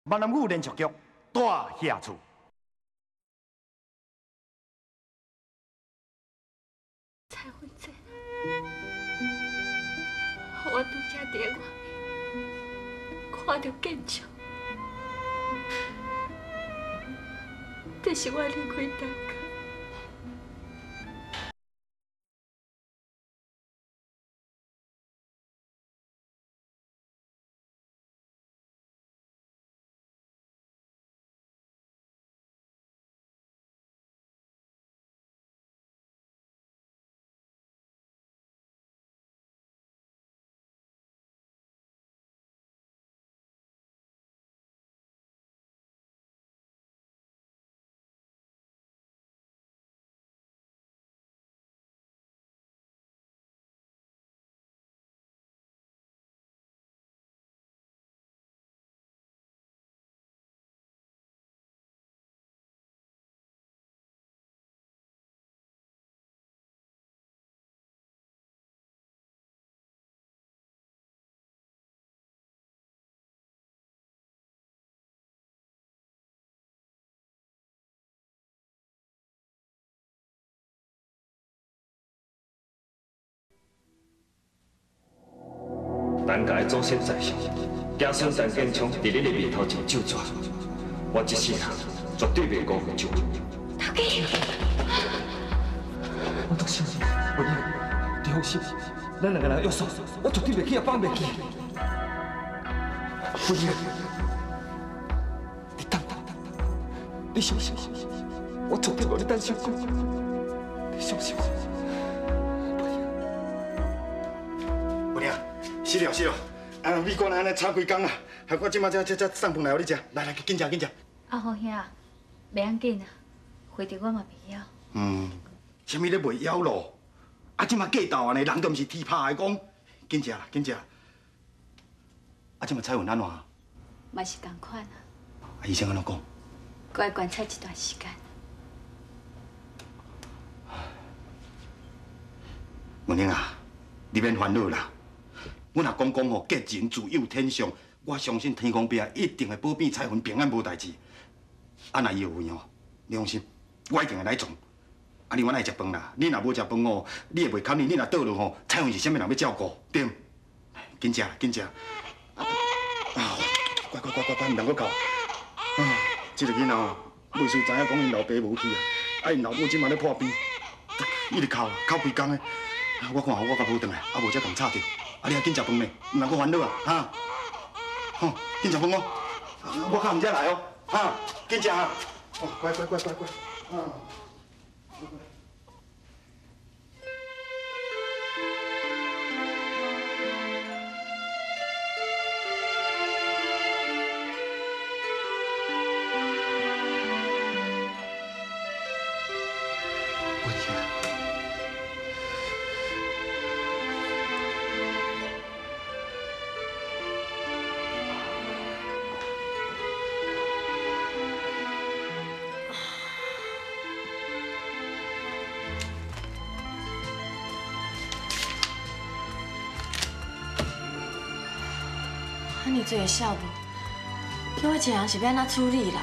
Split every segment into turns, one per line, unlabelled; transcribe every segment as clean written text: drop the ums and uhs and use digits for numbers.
闽南语连续剧大下厝。
蔡文珍，我拄则伫外面看到建筑，这是我离开大家。
陈家的祖先在上，子孙陈建昌伫你的面头前咒诅，我一世人绝对袂辜负咒。
头家，
我都信你，文英，你放心，咱两个人约束，我绝对袂去也放袂记。文英，你等，你相信我，我绝对无你等伤过，你相信我。
是了是了，啊，美国人安尼炒几工啊，害我即马才送饭来互你食，来紧食紧食。
阿好兄，袂要紧啊，回头我嘛袂晓。
什么咧袂晓咯？啊，即马过道安尼，人都毋是天拍的讲，紧食啦紧食。啊，即马彩云安怎？
嘛是同款啊，
医生安怎讲？
搁要观察一段时间。
文英啊，你免烦恼啦。 阮阿公讲吼，吉人自有天相，我相信天公伯啊一定会保庇彩云平安无代志。啊，若伊有份吼，你放心，我一定会来做。啊，你阮爱食饭啦，你若无食饭吼，你也袂堪你。你若倒落吼，彩云是啥物人要照顾？对，紧食紧食。啊，乖，唔通搁哭。啊，这个囡仔哦，袂输知影讲因老爸无去啊，啊因老母即马咧破病，一直哭几工的。我看我甲抱转来，啊无才共吵着。 啊！你啊紧食饭咧，唔通搁烦恼啊！哈，吼，紧食饭哦，我较唔才来哦，哈，紧食啊！哦，乖，啊。
安尼做会晓无？叫我一个人是要安怎处理啦？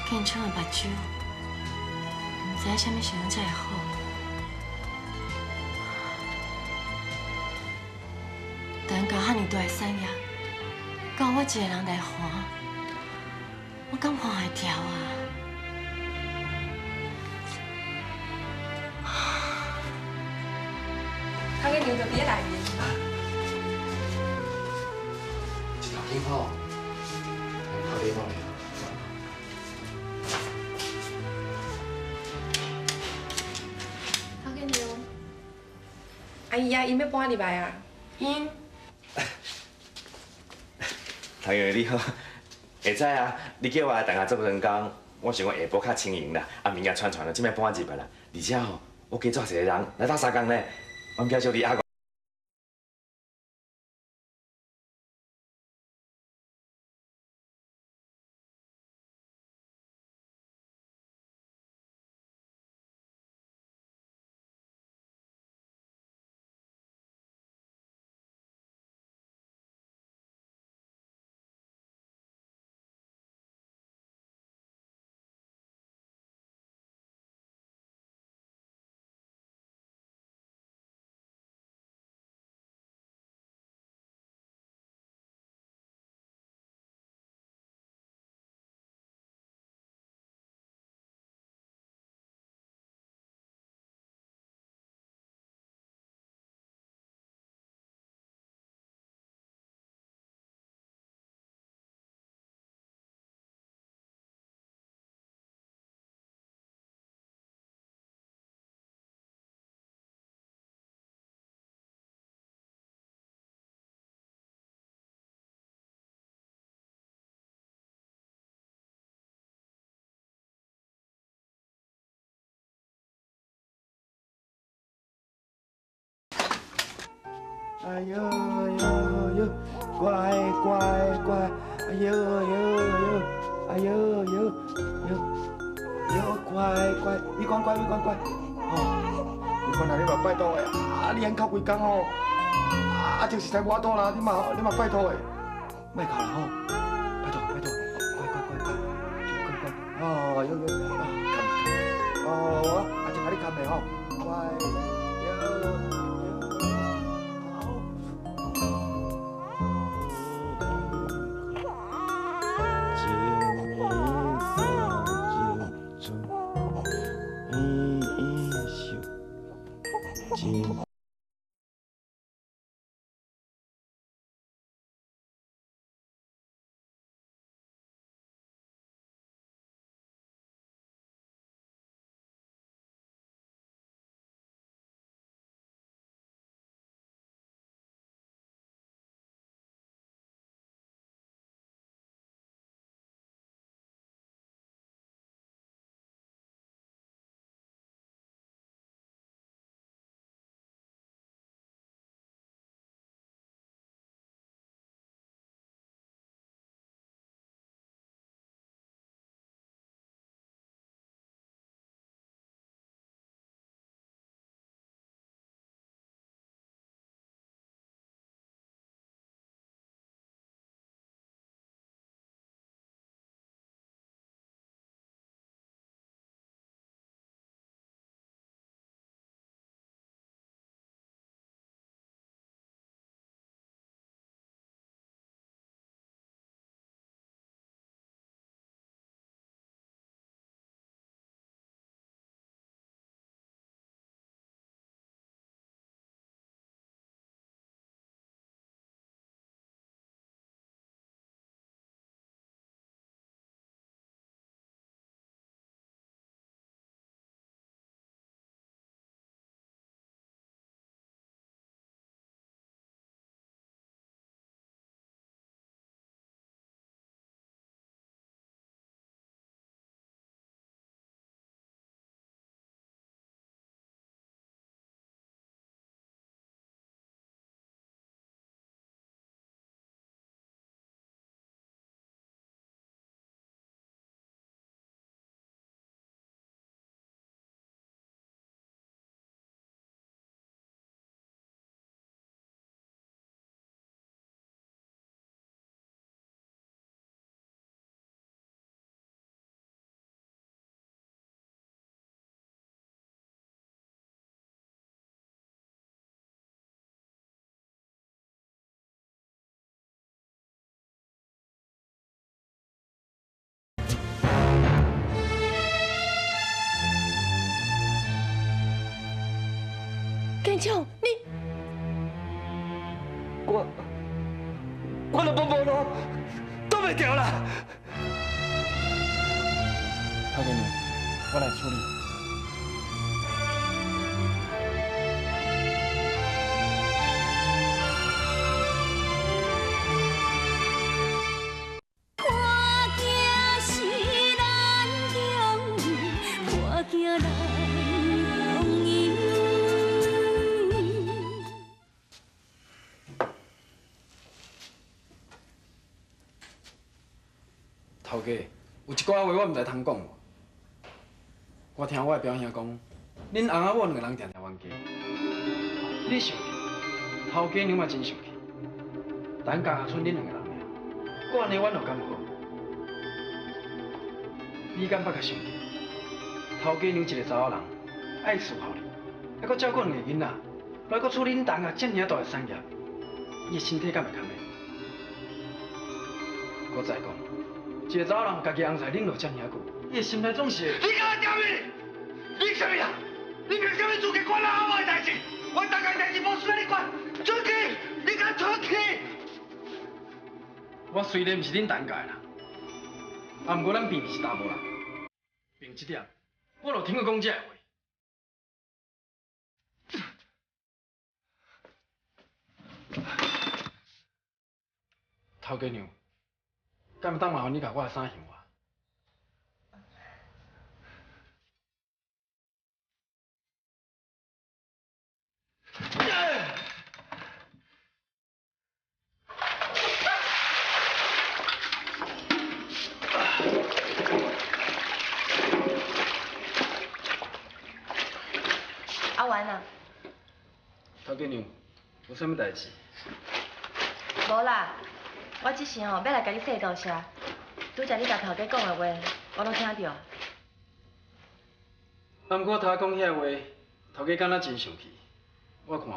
建昌的目睭，唔知啥物时阵才会好。等到遐尼大的产业，到我一个人来还，我敢还会掉啊？
他给牛的别来面。
一头挺好，好礼貌的。
他给牛。阿姨啊，伊要搬入来啊。
因
唐爷你好，会知啊？你叫我等下做成工，我想讲下晡较轻盈啦，啊明仔串了，即摆搬入来啦。而且吼，我加抓一个人来打3工呢。 我叫小弟阿
哎呦呦呦，乖乖乖，哎呦呦呦，哎呦呦呦呦，乖乖，你乖乖，你乖乖，哦，你看那你嘛拜托的，你演哭几工哦，就是在我肚啦，你嘛拜托的，莫哭啦吼，拜托，乖乖，哦，呦，看，哦，我就甲你看的吼，乖。
建昌，你
我都无路，躲袂掉啦。
头家娘，我来处理。
看镜是咱中意，看镜咱中意。
头家，有一寡话我毋知通讲无。我听我的表兄讲，恁翁仔某两个人定定冤家。你生气，头家娘嘛真生气。咱家剩恁两个人尔，我安尼阮又敢好？你敢捌甲想过，头家娘一个查某人，爱伺候你，还阁照顾两个囡仔，还阁处理恁东下遮尔大的产业，伊的身体敢会堪的？我再讲。 一个查某人，家己翁婿忍落遮尔久，伊的心内总是……
你敢刁你？你什么人？你凭什么自己管咱阿某的代志？我大家代志无需要你管，出去！你敢出去？
我虽然毋是恁东家的人，啊，毋过咱平是查某人，凭这点，我就听佢讲这话。头家娘。 敢当麻烦你甲我的衫还我？
阿元啊，
头家娘，有啥物代志？
无啦，我即时吼要来甲你说多谢，拄则你甲头家讲的话，我拢听到。
啊，毋过头讲遐话，头家敢若真生气。我看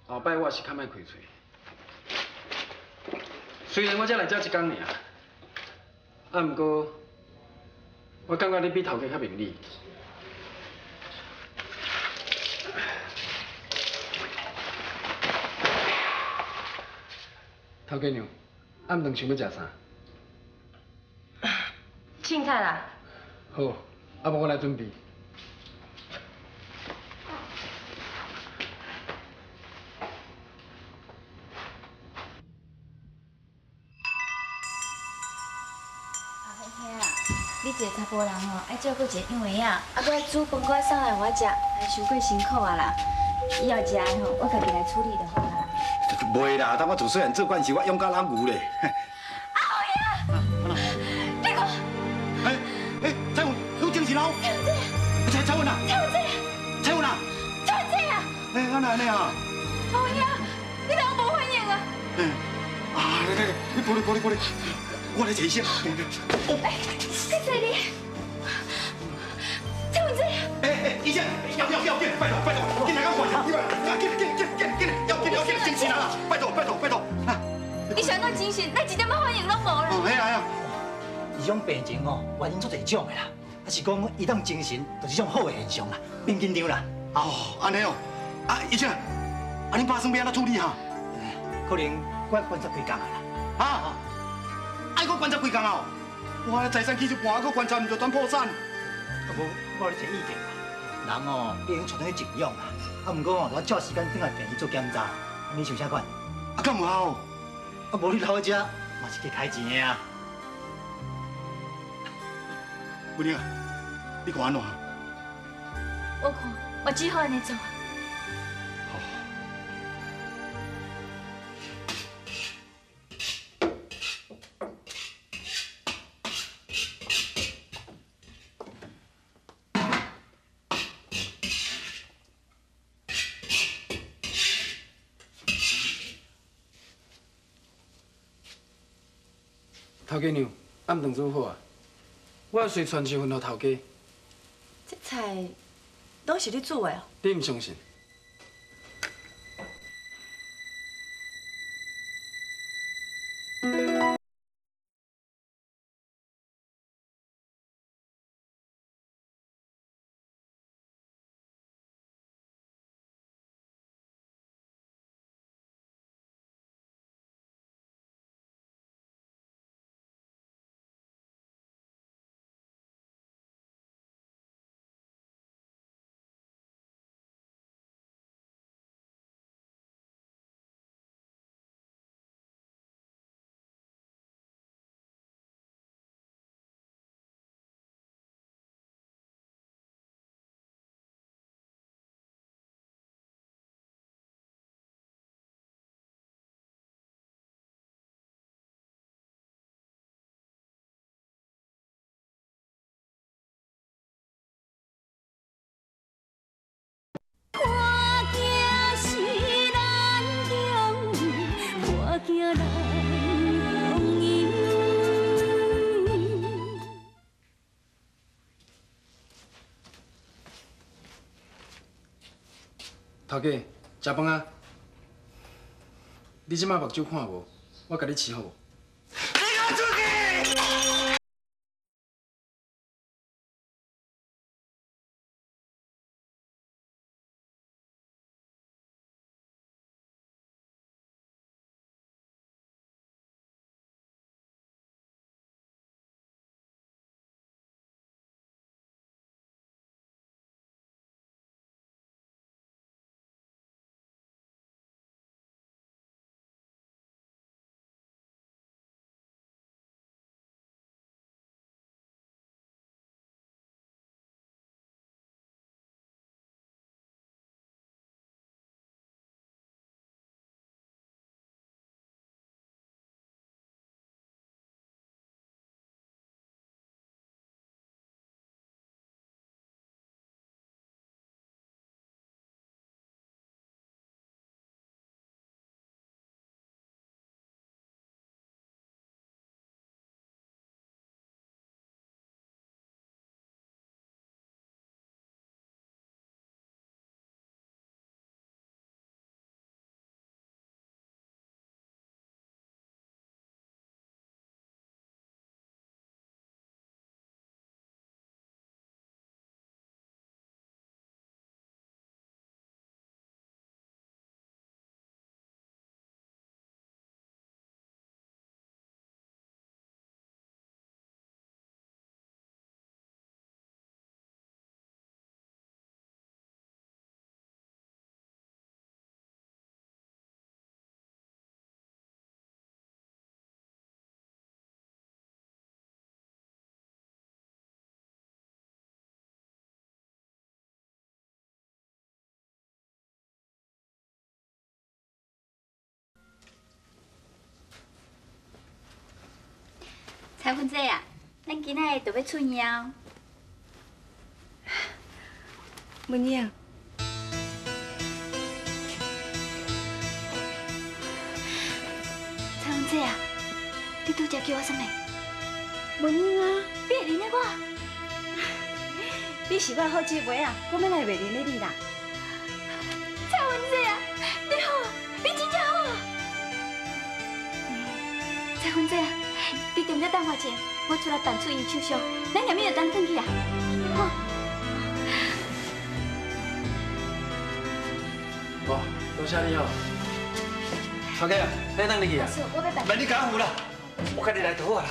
后摆我是较莫开嘴。虽然我才来遮一工尔，啊，毋过我感觉你比头家较明理。头家娘，暗顿想要食啥？
凊彩啦。
好，啊，无我来准备。
你一个查甫人吼，爱照顾一个幼儿啊，啊，搁爱煮饭，搁爱送来我食，还伤过辛苦啊啦。以后食的吼，我家己来处理就好啦。
袂啦，等我自细汉做惯事，我勇甲老牛咧。
啊，好呀！你看，
彩云，你精神哦？彩云啊！彩云啊！
彩姐啊！
安那啊？
好呀，你怎么无反应啊？
你过来，我来提醒。
谢谢你，彩云姐。
医生，要紧，拜托，紧来甲看一紧，要紧，精神啊！拜托。
你上到精神，咱一点仔反应拢无啦。
哎呀，
这种病情哦，原因足侪种的啦，啊是讲伊当精神，就是种好的现象啦，免紧张啦。
安尼哦，医生，恁爸算要安怎处理哈？
可能我观察几工啦。
爱搁观察几工啊？我的财产起一半，搁观察，唔就转破产？
啊无，我有一个意见啦，人哦已经传去静养啦，啊毋过哦，我照时间转来病院做检查，你想啥款？
敢有效？
啊无你留在遮，嘛是去开钱的啊。
姑娘，你看安怎？
我看，我只好安尼做。
头家娘，暗顿煮好啊！我随传一份给头家。
这菜拢是你煮的哦？
你唔相信？头家，食饭啊！你即摆目睭看无？我甲你饲好无？
彩芬姐啊，咱今仔就要出腰。
文英，
彩芬姐啊，你拄则叫我啥物？
文英啊，
你会认得我？
你是我好姊妹啊，我要来袂认得你啦。
彩芬姐啊，你好，你真正好。彩芬姐啊，你踮遮等我一下，我出来办出院手续，咱下面就当转去啊。好。
哦，多谢你哦。头家，你等你去啊？
是，我要办。
别你干胡啦，我跟你来讨啊啦。